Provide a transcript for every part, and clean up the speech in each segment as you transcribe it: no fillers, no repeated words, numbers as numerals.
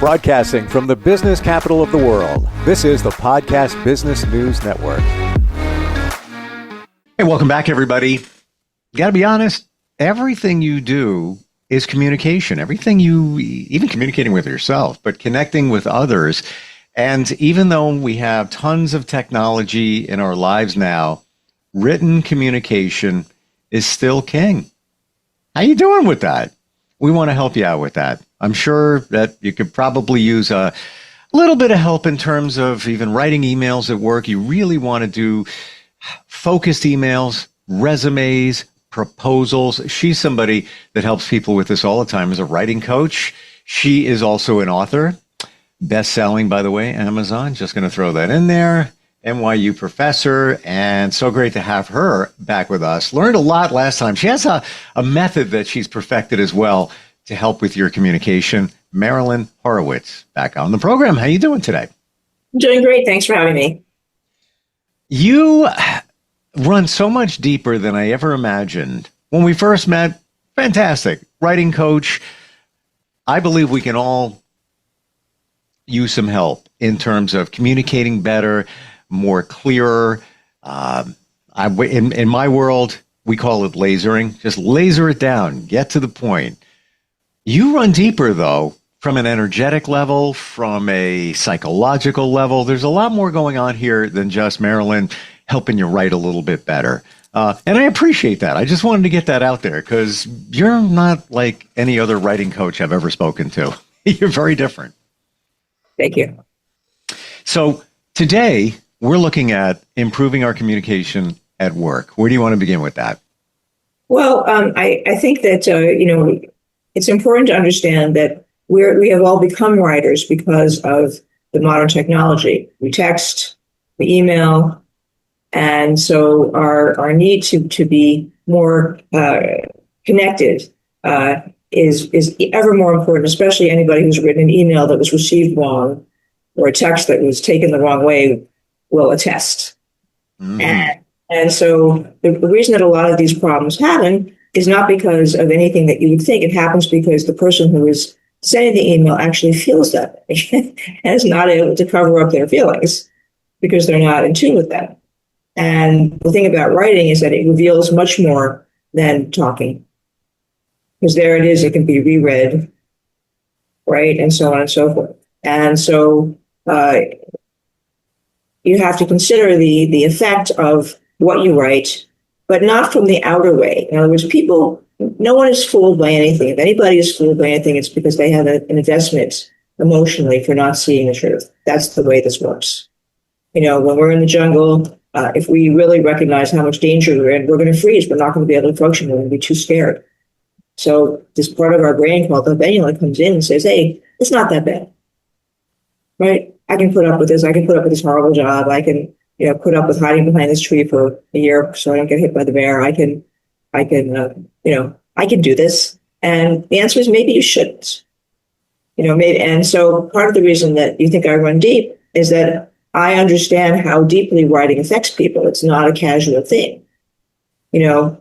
Broadcasting from the business capital of the world, this is the Podcast Business News Network. Hey, welcome back, everybody. Got to be honest, everything you do is communication. Everything you, even communicating with yourself, but connecting with others. And even though we have tons of technology in our lives now, written communication is still king. How you doing with that? We want to help you out with that. I'm sure that you could probably use a little bit of help in terms of even writing emails at work. You really want to do focused emails, resumes, proposals. She's somebody that helps people with this all the time as a writing coach. She is also an author, best-selling, by the way, Amazon. Just going to throw that in there. NYU professor, and so great to have her back with us. Learned a lot last time. She has a method that she's perfected as well to help with your communication. Marilyn Horowitz, back on the program. How you doing today? I'm doing great. Thanks for having me. You run so much deeper than I ever imagined. When we first met, fantastic. Writing coach. I believe we can all use some help in terms of communicating better, more clearer. In my world, we call it lasering. Just laser it down. Get to the point. You run deeper, though, from an energetic level, from a psychological level. There's a lot more going on here than just Marilyn helping you write a little bit better. And I appreciate that. I just wanted to get that out there because you're not like any other writing coach I've ever spoken to. You're very different. Thank you. So today, we're looking at improving our communication at work. Where do you want to begin with that? Well, I think that, it's important to understand that we have all become writers because of the modern technology. We text, we email, and so our need to be more connected is ever more important, especially anybody who's written an email that was received wrong or a text that was taken the wrong way will attest. Mm. And so the reason that a lot of these problems happen is not because of anything that you would think. It happens because the person who is sending the email actually feels that way and is not able to cover up their feelings because they're not in tune with them. And the thing about writing is that it reveals much more than talking. Because there it is, it can be reread, right? And so on and so forth. And so you have to consider the effect of what you write, but not from the outer way. In other words, no one is fooled by anything. If anybody is fooled by anything, it's because they have an investment emotionally for not seeing the truth. That's the way this works. When we're in the jungle, if we really recognize how much danger we're in, we're going to freeze. We're not going to be able to function. We're going to be too scared. So this part of our brain called the venula comes in and says, hey, it's not that bad, right? I can put up with this. I can put up with this horrible job. I can, put up with hiding behind this tree for a year so I don't get hit by the bear. I can do this. And the answer is maybe you shouldn't, maybe. And so part of the reason that you think I run deep is that I understand how deeply writing affects people. It's not a casual thing.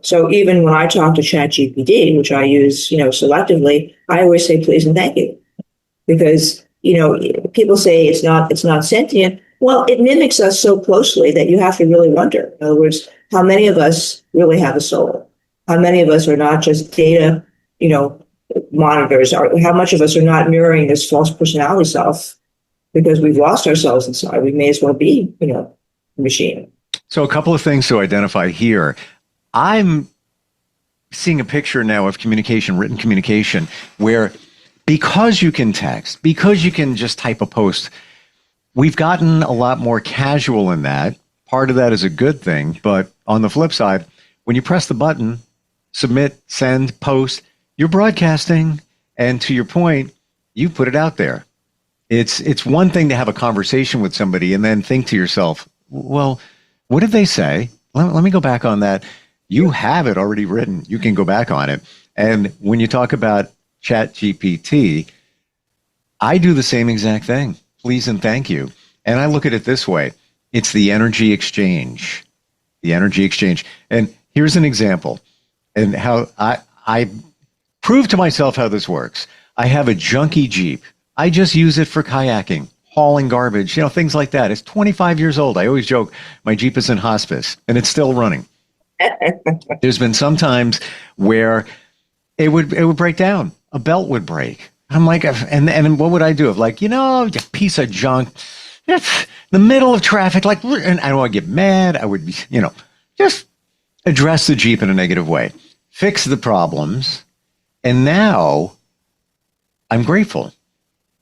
So even when I talk to ChatGPT, which I use, selectively, I always say please and thank you. Because, people say it's not sentient. Well, it mimics us so closely that you have to really wonder. In other words, how many of us really have a soul? How many of us are not just data, monitors? Or how much of us are not mirroring this false personality self because we've lost ourselves inside? We may as well be, a machine. So a couple of things to identify here. I'm seeing a picture now of communication, written communication, where because you can text, because you can just type a post, we've gotten a lot more casual in that. Part of that is a good thing, but on the flip side, when you press the button, submit, send, post, you're broadcasting, and to your point, you put it out there. It's one thing to have a conversation with somebody and then think to yourself, well, what did they say? Let me go back on that. You have it already written. You can go back on it. And when you talk about ChatGPT, I do the same exact thing. Please and thank you. And I look at it this way. It's the energy exchange. The energy exchange. And here's an example and how I prove to myself how this works. I have a junky Jeep, I just use it for kayaking, hauling garbage, things like that. It's 25 years old. I always joke my Jeep is in hospice and it's still running. There's been some times where it would break down. A belt would break. I'm like, and what would I do? You piece of junk, the middle of traffic, and I don't want to get mad. I would, just address the Jeep in a negative way, fix the problems. And now I'm grateful.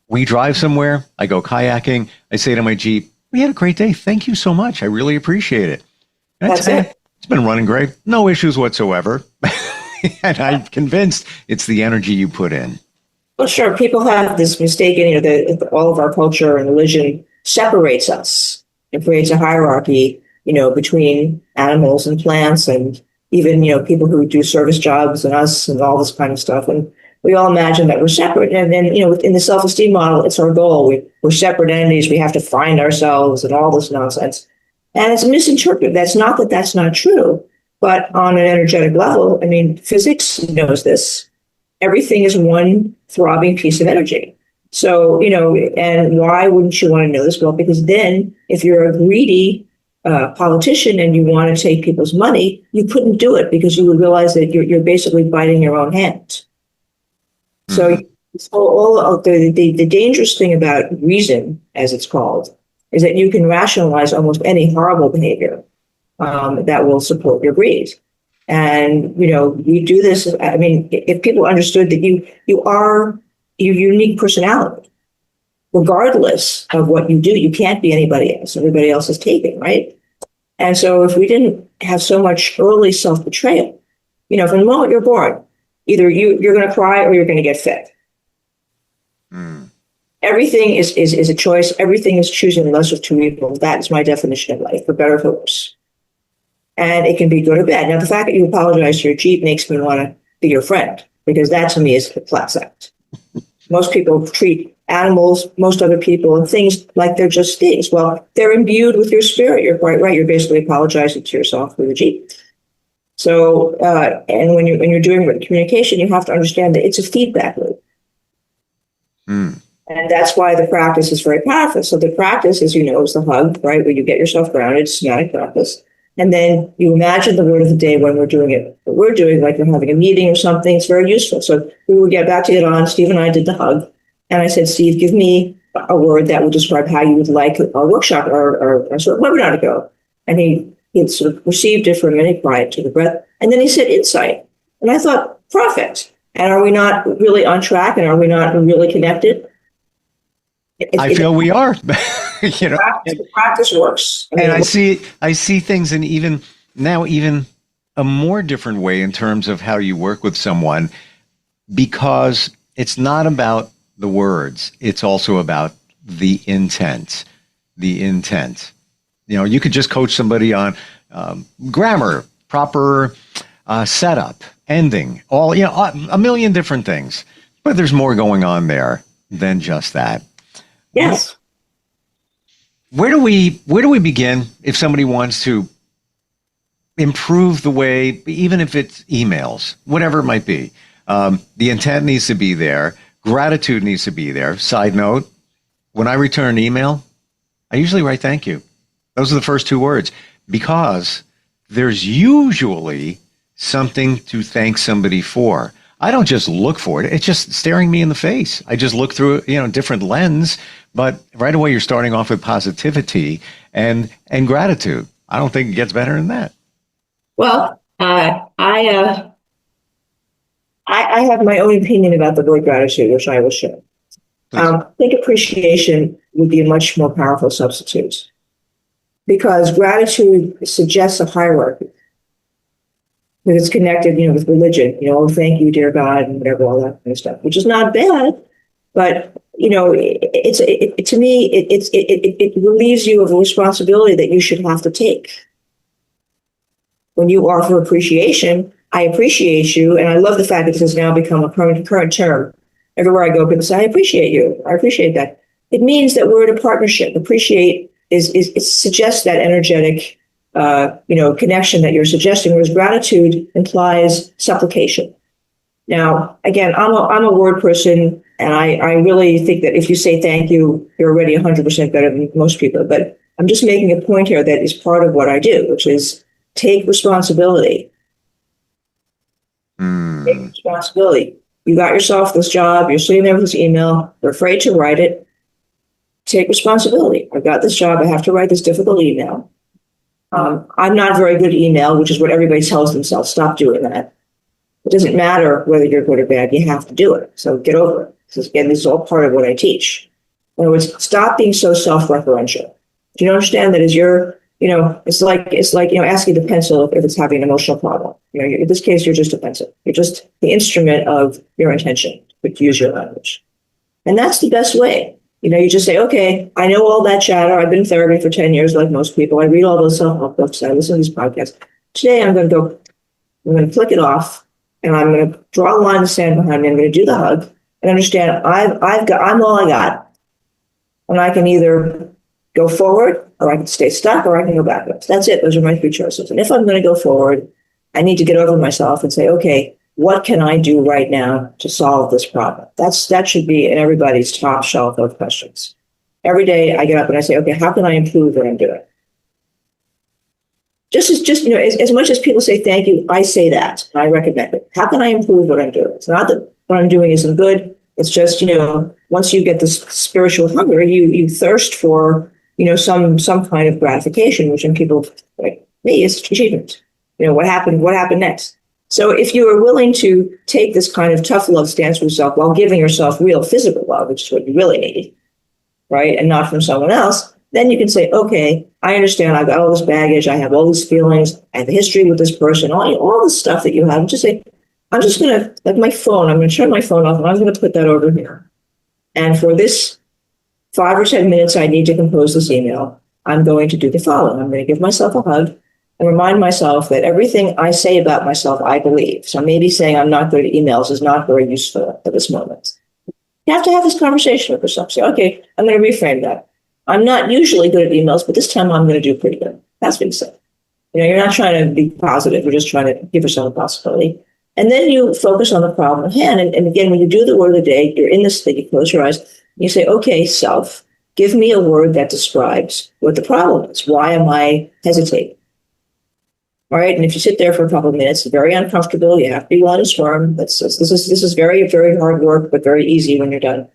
We drive somewhere. I go kayaking. I say to my Jeep, we had a great day. Thank you so much. I really appreciate it. That's it. It's been running great. No issues whatsoever. And I'm convinced it's the energy you put in. Well, sure. People have this mistaken, that all of our culture and religion separates us and creates a hierarchy, between animals and plants and even, people who do service jobs and us and all this kind of stuff. And we all imagine that we're separate. And then, in the self-esteem model, it's our goal. We're separate entities. We have to find ourselves and all this nonsense. And it's misinterpreted. That's not true. But on an energetic level, physics knows this. Everything is one throbbing piece of energy. So, and why wouldn't you want to know this? Well, because then if you're a greedy politician and you want to take people's money, you couldn't do it because you would realize that you're basically biting your own hand. So the dangerous thing about reason, as it's called, is that you can rationalize almost any horrible behavior that will support your greed. And, we do this. If people understood that you are your unique personality, regardless of what you do, you can't be anybody else. Everybody else is taken, right? And so if we didn't have so much early self-betrayal, from the moment you're born, either you're going to cry or you're going to get fed. Everything is a choice. Everything is choosing the lesser of two evils. That is my definition of life, for better or for worse. And it can be good or bad. Now, the fact that you apologize to your Jeep makes me want to be your friend, because that to me is a class act. Most people treat animals, most other people, and things like they're just things. Well, they're imbued with your spirit. You're quite right. You're basically apologizing to yourself for the Jeep. So, and when you're doing communication, you have to understand that it's a feedback loop. And that's why the practice is very powerful. So the practice, as you know, is the hug, right? Where you get yourself grounded, somatic practice. And then you imagine the word of the day when we're doing it. What we're doing, like we're having a meeting or something, it's very useful. So we would get back to it on. Steve and I did the hug. And I said, Steve, give me a word that would describe how you would like our workshop or sort of webinar to go. And he sort of received it for a minute, quiet, took a breath. And then he said, insight. And I thought, perfect. And are we not really on track? And are we not really connected? I feel we are. Practice works. And I see things in even a more different way in terms of how you work with someone, because it's not about the words. It's also about the intent. The intent. You could just coach somebody on grammar, proper setup, ending, all, a million different things. But there's more going on there than just that. Yes. Where do we begin if somebody wants to improve the way, even if it's emails, whatever it might be? The intent needs to be there. Gratitude needs to be there. Side note, when I return an email, I usually write thank you. Those are the first two words, because there's usually something to thank somebody for. I don't just look for it. It's just staring me in the face. I just look through a different lens, but right away you're starting off with positivity and gratitude. I don't think it gets better than that. Well, I have my own opinion about the word gratitude, which I will share. I think appreciation would be a much more powerful substitute, because gratitude suggests a hierarchy. Because it's connected, with religion, oh, thank you, dear God, and whatever, all that kind of stuff, which is not bad. But, to me, it relieves you of a responsibility that you should have to take. When you offer appreciation, I appreciate you. And I love the fact that this has now become a current term. Everywhere I go, people say, I appreciate you. I appreciate that. It means that we're in a partnership. Appreciate it suggests that energetic connection that you're suggesting, whereas gratitude implies supplication. Now, again, I'm a word person, And I really think that if you say thank you, you're already 100% better than most people. But I'm just making a point here that is part of what I do, which is take responsibility. Take responsibility. You got yourself this job. You're sitting there with this email. You're afraid to write it. Take responsibility. I've got this job. I have to write this difficult email. I'm not very good at email, which is what everybody tells themselves. Stop doing that. It doesn't matter whether you're good or bad. You have to do it. So get over it. Again, this is all part of what I teach. In other words, stop being so self-referential. Do you understand that as you're, it's like asking the pencil if it's having an emotional problem. In this case, you're just a pencil. You're just the instrument of your intention, to use your language. And that's the best way. You just say, okay, I know all that chatter. I've been in therapy for 10 years, like most people. I read all those self-help books. I listen to these podcasts. Today, I'm going to flick it off, and I'm going to draw a line in the sand behind me. I'm going to do the hug and understand I'm all I got. And I can either go forward, or I can stay stuck, or I can go backwards. That's it. Those are my three choices. And if I'm going to go forward, I need to get over myself and say, okay, what can I do right now to solve this problem? That should be in everybody's top shelf of questions. Every day I get up and I say, okay, how can I improve what I'm doing? As much as people say thank you, I say that. I recommend it. How can I improve what I'm doing? It's not that what I'm doing isn't good. It's just, once you get this spiritual hunger, you thirst for, some kind of gratification, which in people like me is achievement. What happened next? So if you are willing to take this kind of tough love stance for yourself while giving yourself real physical love, which is what you really need, right? And not from someone else, then you can say, okay, I understand. I've got all this baggage. I have all these feelings. I have a history with this person, all the stuff that you have. Just say, I'm just going to, like my phone, I'm going to turn my phone off and I'm going to put that over here. And for this 5 or 10 minutes I need to compose this email, I'm going to do the following. I'm going to give myself a hug and remind myself that everything I say about myself, I believe. So maybe saying I'm not good at emails is not very useful at this moment. You have to have this conversation with yourself. Say, okay, I'm going to reframe that. I'm not usually good at emails, but this time I'm going to do pretty good. That's what you say. You're not trying to be positive. You're just trying to give yourself a possibility. And then you focus on the problem at hand. And again, when you do the word of the day, you're in this thing, you close your eyes, and you say, okay, self, give me a word that describes what the problem is. Why am I hesitating? All right. And if you sit there for a couple of minutes, it's very uncomfortable. You have to be willing to squirm. This is very, very hard work, but very easy when you're done.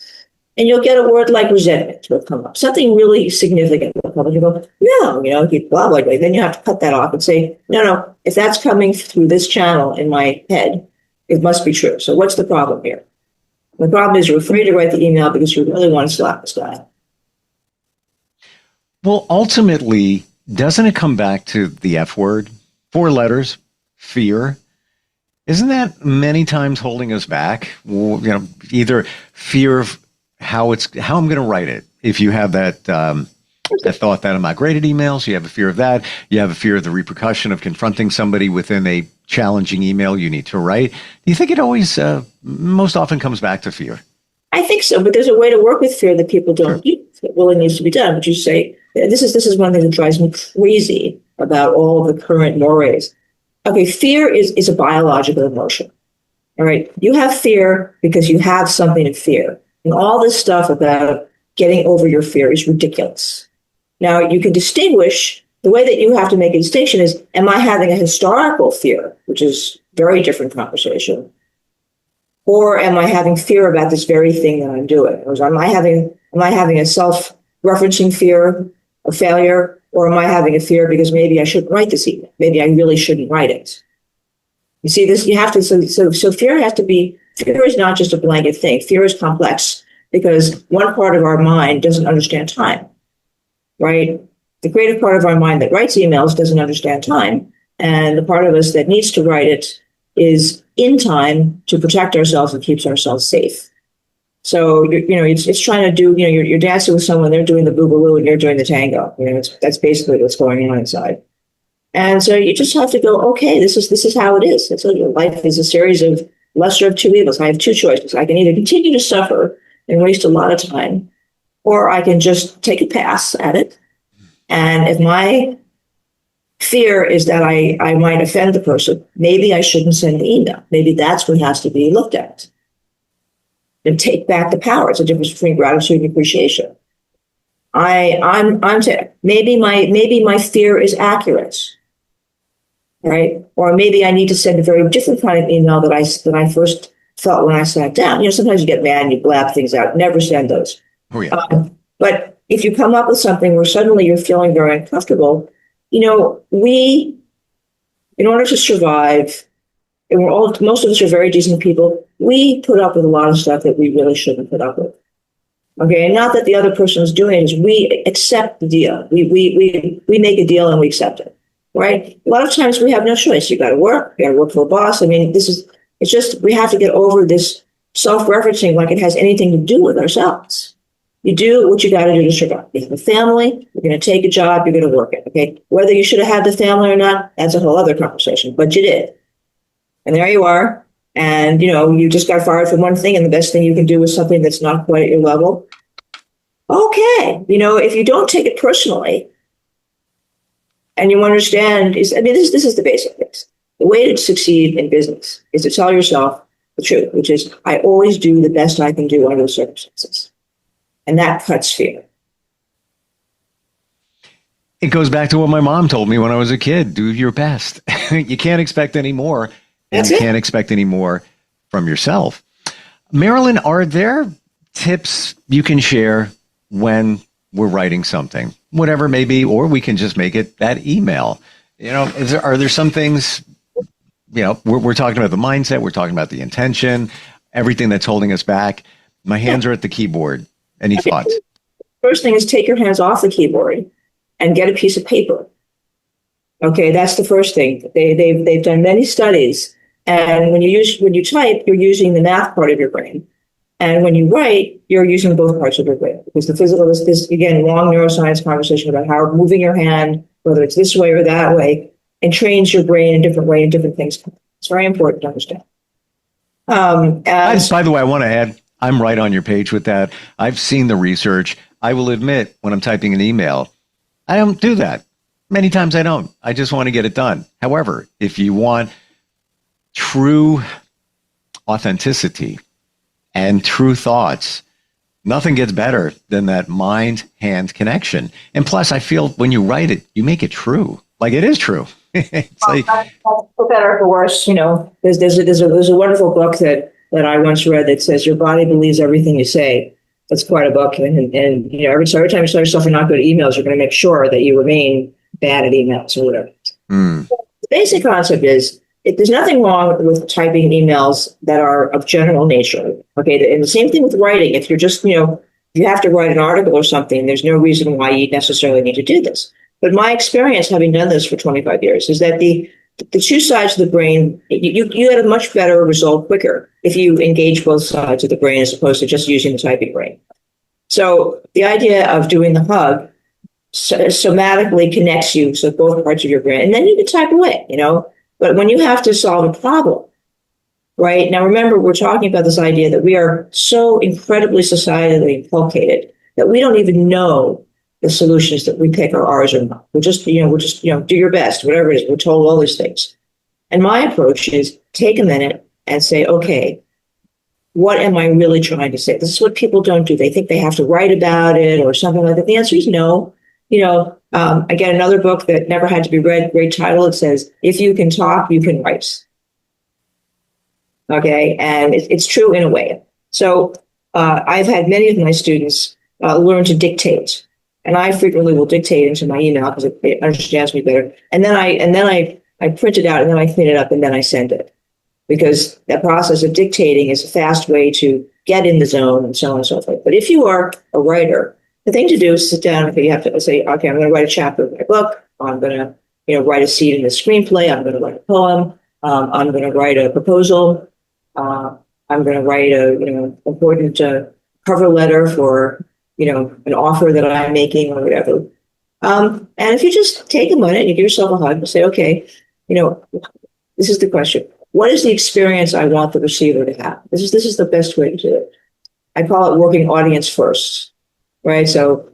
And you'll get a word like resentment will come up. Something really significant will come up. You go, no, you blah, blah, blah. Then you have to cut that off and say, no, if that's coming through this channel in my head, it must be true. So what's the problem here? The problem is you're afraid to write the email because you really want to slap this guy. Well, ultimately, doesn't it come back to the F word? 4 letters, fear. Isn't that many times holding us back? Either fear of how I'm going to write it. If you have that thought that I'm not great at emails, you have a fear of that. You have a fear of the repercussion of confronting somebody within a challenging email you need to write. Do you think it always, most often comes back to fear? I think so, but there's a way to work with fear that people don't use. It really needs to be done. But you say, this is one thing that drives me crazy about all the current mores. Okay, fear is a biological emotion. All right, you have fear because you have something to fear. And all this stuff about getting over your fear is ridiculous. Now, you can distinguish, the way that you have to make a distinction is, am I having a historical fear, which is a very different conversation, or am I having fear about this very thing that I'm doing? Or am I having a self-referencing fear of failure, or am I having a fear because maybe I shouldn't write this email? Maybe I really shouldn't write it. You see this, you have to, so fear has to be, fear is not just a blanket thing. Fear is complex because one part of our mind doesn't understand time, right? The creative part of our mind that writes emails doesn't understand time. And the part of us that needs to write it is in time to protect ourselves and keeps ourselves safe. So, it's trying to do, you're dancing with someone, they're doing the boogaloo and you're doing the tango. That's basically what's going on inside. And so you just have to go, okay, this is how it is. It's your life is a series of lesser of two evils. I have two choices. I can either continue to suffer and waste a lot of time, or I can just take a pass at it. And if my fear is that I might offend the person, maybe I shouldn't send the email. Maybe that's what has to be looked at. and take back the power. It's a difference between gratitude and appreciation. Maybe my fear is accurate, right? Or maybe I need to send a very different kind of email than I first felt when I sat down. Sometimes you get mad and you blab things out. Never send those. Oh, yeah. But if you come up with something where suddenly you're feeling very uncomfortable, in order to survive, and most of us are very decent people, we put up with a lot of stuff that we really shouldn't put up with. Okay, and not that the other person is doing it, is we accept the deal. We make a deal and we accept it, right? A lot of times we have no choice. You got to work for a boss. I mean, it's just, we have to get over this self-referencing like it has anything to do with ourselves. You do what you got to do to survive. You have a family, you're going to take a job, you're going to work it, okay? Whether you should have had the family or not, that's a whole other conversation, but you did. And there you are. And, you just got fired from one thing, and the best thing you can do is something that's not quite at your level. Okay. If you don't take it personally and you understand, this is the basic things. The way to succeed in business is to tell yourself the truth, which is, I always do the best I can do under the circumstances. And that cuts fear. It goes back to what my mom told me when I was a kid. Do your best. You can't expect any more. And you can't expect any more from yourself. Marilyn, are there tips you can share when we're writing something, whatever it may be, or we can just make it that email? Are there some things, we're talking about the mindset, we're talking about the intention, everything that's holding us back. My hands are at the keyboard. Any thoughts? First thing is take your hands off the keyboard and get a piece of paper. Okay, that's the first thing. They've done many studies, and when you type, you're using the math part of your brain, and when you write, you're using both parts of your brain, because the physical is this, again, long neuroscience conversation about how moving your hand, whether it's this way or that way, and trains your brain in a different way and different things. It's very important to understand. By the way, I want to add, I'm right on your page with that. I've seen the research. I will admit, when I'm typing an email, I don't do that. Many times I don't. I just want to get it done. However, if you want true authenticity and true thoughts, nothing gets better than that mind-hand connection. And plus, I feel when you write it, you make it true. Like it is true. It's for better or for worse, there's a wonderful book that I once read that says your body believes everything you say. That's quite a book. And every time you start yourself not good at emails, you're going to make sure that you remain bad at emails or whatever. The basic concept is there's nothing wrong with typing emails that are of general nature. Okay. And the same thing with writing. If you're just, you have to write an article or something, there's no reason why you necessarily need to do this. But my experience, having done this for 25 years, is that the two sides of the brain, you get a much better result quicker if you engage both sides of the brain as opposed to just using the typing brain. So the idea of doing the hug somatically connects you, so both parts of your brain, and then you can type away, But when you have to solve a problem, right? Now, remember, we're talking about this idea that we are so incredibly societally inculcated that we don't even know the solutions that we pick are ours or not. We'll just do your best, whatever it is. We're told all these things. And my approach is take a minute and say, okay, what am I really trying to say? This is what people don't do. They think they have to write about it or something like that. The answer is no. Again, another book that never had to be read, great title. It says, if you can talk, you can write. Okay. And it's true in a way. So I've had many of my students learn to dictate. And I frequently will dictate into my email because it understands me better. And then I print it out and then I clean it up and then I send it. Because that process of dictating is a fast way to get in the zone and so on and so forth. But if you are a writer, the thing to do is sit down. Okay, you have to say, okay, I'm going to write a chapter of my book. I'm going to, write a scene in the screenplay. I'm going to write a poem. I'm going to write a proposal. I'm going to write a, important cover letter for, an offer that I'm making or whatever. And if you just take a minute and you give yourself a hug and say, okay, this is the question. What is the experience I want the receiver to have? This is the best way to do it. I call it working audience first, right? So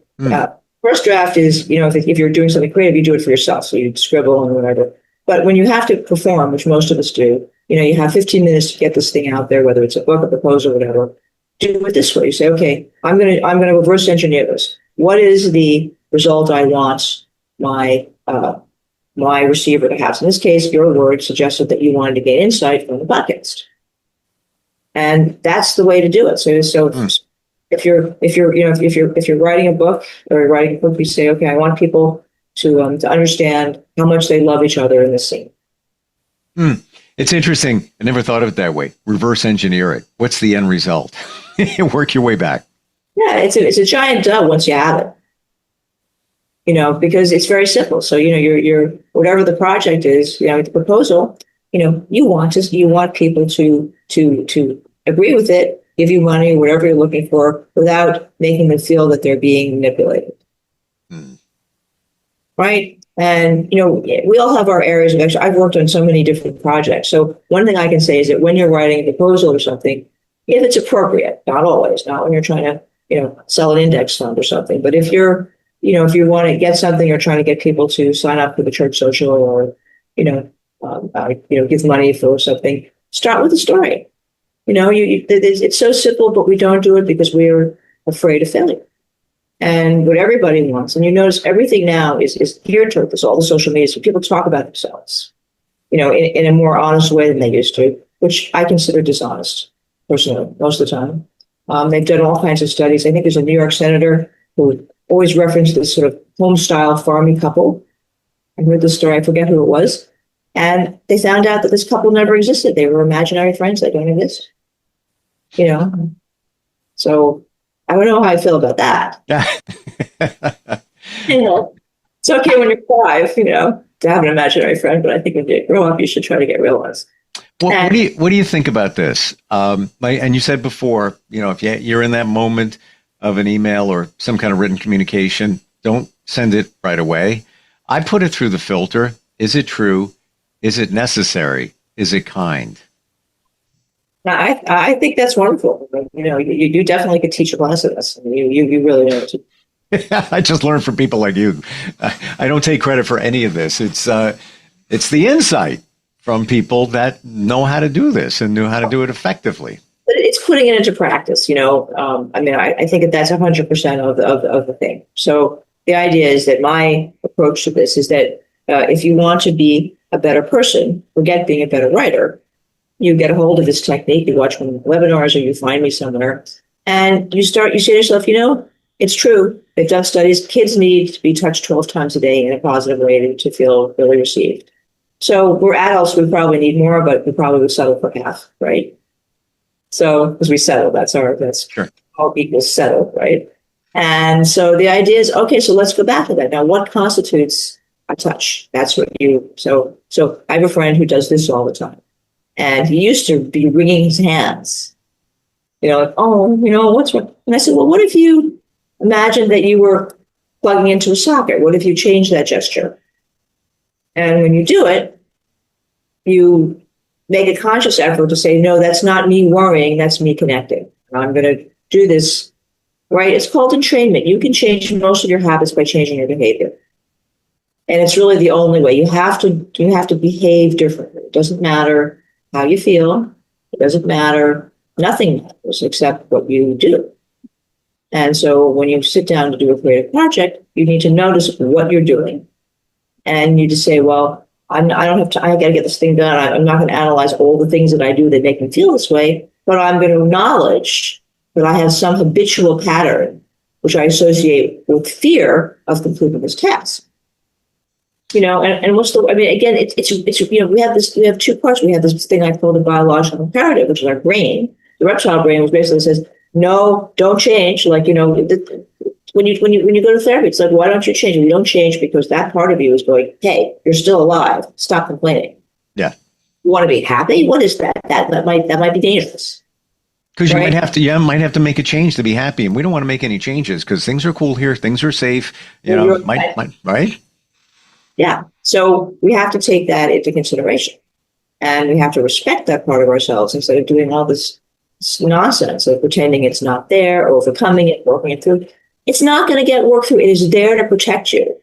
first draft is, if you're doing something creative, you do it for yourself. So you scribble and whatever. But when you have to perform, which most of us do, you have 15 minutes to get this thing out there, whether it's a book, a proposal, whatever. do it this way. You say, okay, I'm gonna reverse engineer this. What is the result I want my receiver to have? So in this case, your word suggested that you wanted to gain insight from the podcast, and that's the way to do it. So if you're writing a book you say, okay, I want people to understand how much they love each other in this scene. It's interesting. I never thought of it that way. Reverse engineer it. What's the end result? Work your way back. Yeah, it's a giant dub once you have it. Because it's very simple. So, you're whatever the project is, the proposal, you want people to agree with it, give you money, whatever you're looking for, without making them feel that they're being manipulated. Right? And, we all have our areas of expertise. I've worked on so many different projects. So one thing I can say is that when you're writing a proposal or something, if it's appropriate, not always, not when you're trying to, sell an index fund or something, but if you want to get something or trying to get people to sign up for the church social or, give money for something, start with a story. It's so simple, but we don't do it because we're afraid of failure. And what everybody wants, and you notice everything now is geared toward this, all the social media, so people talk about themselves, in a more honest way than they used to, which I consider dishonest, personally, most of the time. They've done all kinds of studies. I think there's a New York senator who always referenced this sort of home-style farming couple. I heard this story, I forget who it was. And they found out that this couple never existed. They were imaginary friends that don't exist. So I don't know how I feel about that. It's okay when you're 5, to have an imaginary friend, but I think when you grow up, you should try to get real ones. Well, what do you think about this? And you said before, if you're in that moment of an email or some kind of written communication, don't send it right away. I put it through the filter. Is it true? Is it necessary? Is it kind? I think that's wonderful. You definitely could teach a class of this. You really know to. I just learned from people like you. I don't take credit for any of this. It's the insight from people that know how to do this and knew how to do it effectively. But it's putting it into practice. I think that's 100% of the thing. So the idea is that my approach to this is that if you want to be a better person, forget being a better writer, you get a hold of this technique, you watch one of the webinars or you find me somewhere, and you say to yourself, it's true. They've done studies. Kids need to be touched 12 times a day in a positive way to feel really received. So we're adults, we probably need more, but we probably would settle for half, right? So, because we settle, that's sure. All equals settle, right? And so the idea is, okay, so let's go back to that. Now, what constitutes a touch? That's what so I have a friend who does this all the time. And he used to be wringing his hands, what's wrong? And I said, well, what if you imagine that you were plugging into a socket? What if you change that gesture? And when you do it, you make a conscious effort to say, no, that's not me worrying, that's me connecting. I'm going to do this, right? It's called entrainment. You can change most of your habits by changing your behavior. And it's really the only way. You have to behave differently. It doesn't matter how you feel. It doesn't matter. Nothing matters except what you do. And so when you sit down to do a creative project, you need to notice what you're doing. And you just say, well, I don't have to, I got to get this thing done. I'm not going to analyze all the things that I do that make me feel this way, but I'm going to acknowledge that I have some habitual pattern, which I associate with fear of completing this task. And what's again, we have 2 parts. We have this thing I call the biological imperative, which is our brain. The reptile brain, which basically says, no, don't change. When you go to therapy, it's like, why don't you change? We don't change because that part of you is going, hey, you're still alive. Stop complaining. Yeah. You want to be happy? What is that? That might be dangerous. Because you might have to make a change to be happy, and we don't want to make any changes because things are cool here, things are safe. Right? Yeah. So we have to take that into consideration, and we have to respect that part of ourselves instead of doing all this nonsense of pretending it's not there, overcoming it, working it through. It's not going to get worked through. It is there to protect you,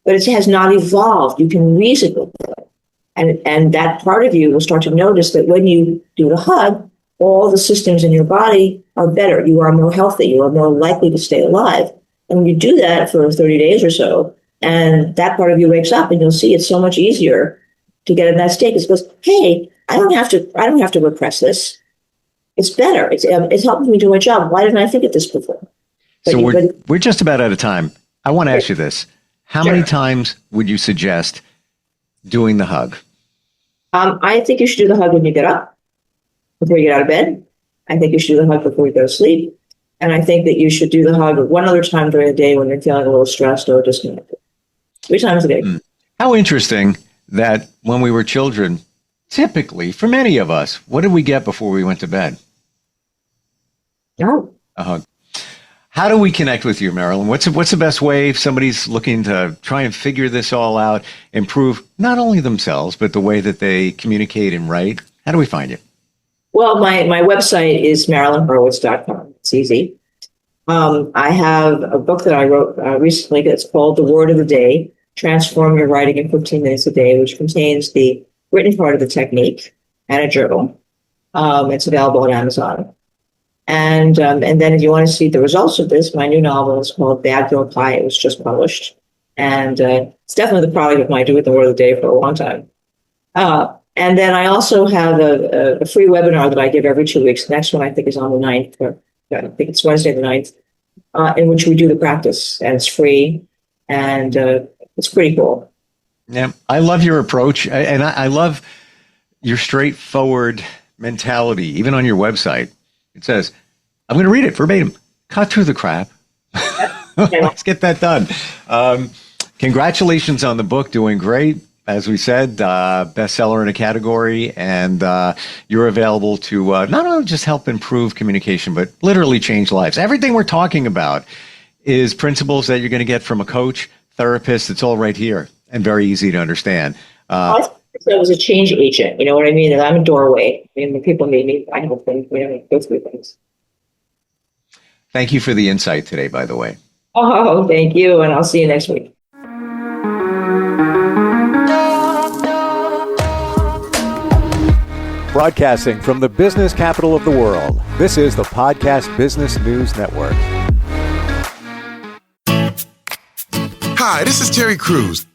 but it has not evolved. You can reason with it. And that part of you will start to notice that when you do the hug, all the systems in your body are better. You are more healthy. You are more likely to stay alive. And when you do that for 30 days or so, and that part of you wakes up, and you'll see it's so much easier to get in that state. It goes, hey, I don't have to repress this. It's better. It's helping me do my job. Why didn't I think of this before? So we're just about out of time. I want to ask you this. How many times would you suggest doing the hug? I think you should do the hug when you get up, before you get out of bed. I think you should do the hug before you go to sleep. And I think that you should do the hug one other time during the day when you're feeling a little stressed or disconnected. 3 times a day. How interesting that when we were children, typically, for many of us, what did we get before we went to bed? Oh. A hug. How do we connect with you, Marilyn? What's the best way if somebody's looking to try and figure this all out, improve not only themselves, but the way that they communicate and write? How do we find you? Well, my website is marilynhorowitz.com. It's easy. I have a book that I wrote recently that's called The Word of the Day, Transform Your Writing in 15 Minutes a Day, which contains the written part of the technique and a journal. It's available on Amazon. And then if you want to see the results of this, my new novel is called Bad Girl Pie. It was just published. And it's definitely the product of my doing the Word of the Day for a long time. And then I also have a free webinar that I give every 2 weeks. The next one I think is on the 9th, or I think it's Wednesday the 9th, in which we do the practice. And it's free. And it's pretty cool. Yeah, I love your approach. And I love your straightforward mentality. Even on your website, it says, I'm going to read it verbatim. Cut through the crap. Let's get that done. Congratulations on the book. Doing great. As we said, bestseller in a category, and you're available to not only just help improve communication, but literally change lives. Everything we're talking about is principles that you're going to get from a coach, therapist. It's all right here and very easy to understand. I was a change agent. You know what I mean? I'm a doorway. I mean, when people meet me, I help them go through things. Thank you for the insight today, by the way. Oh, thank you. And I'll see you next week. Broadcasting from the business capital of the world, this is the Podcast Business News Network. Hi, this is Terry Crews,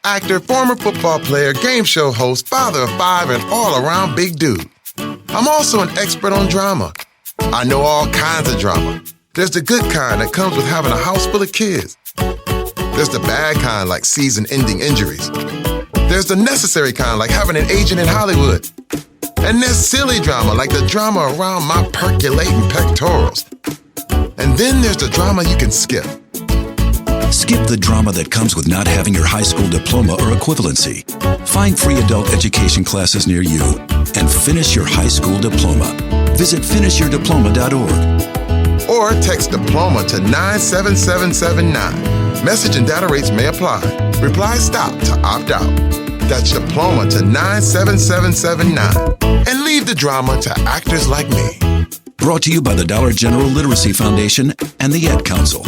actor, former football player, game show host, father of 5, and all-around big dude. I'm also an expert on drama. I know all kinds of drama. There's the good kind that comes with having a house full of kids. There's the bad kind like season-ending injuries. There's the necessary kind like having an agent in Hollywood. And there's silly drama, like the drama around my percolating pectorals. And then there's the drama you can skip. Skip the drama that comes with not having your high school diploma or equivalency. Find free adult education classes near you and finish your high school diploma. Visit finishyourdiploma.org. Or text diploma to 97779. Message and data rates may apply. Reply STOP to opt out. That's diploma to 97779. And leave the drama to actors like me. Brought to you by the Dollar General Literacy Foundation and the Ad Council.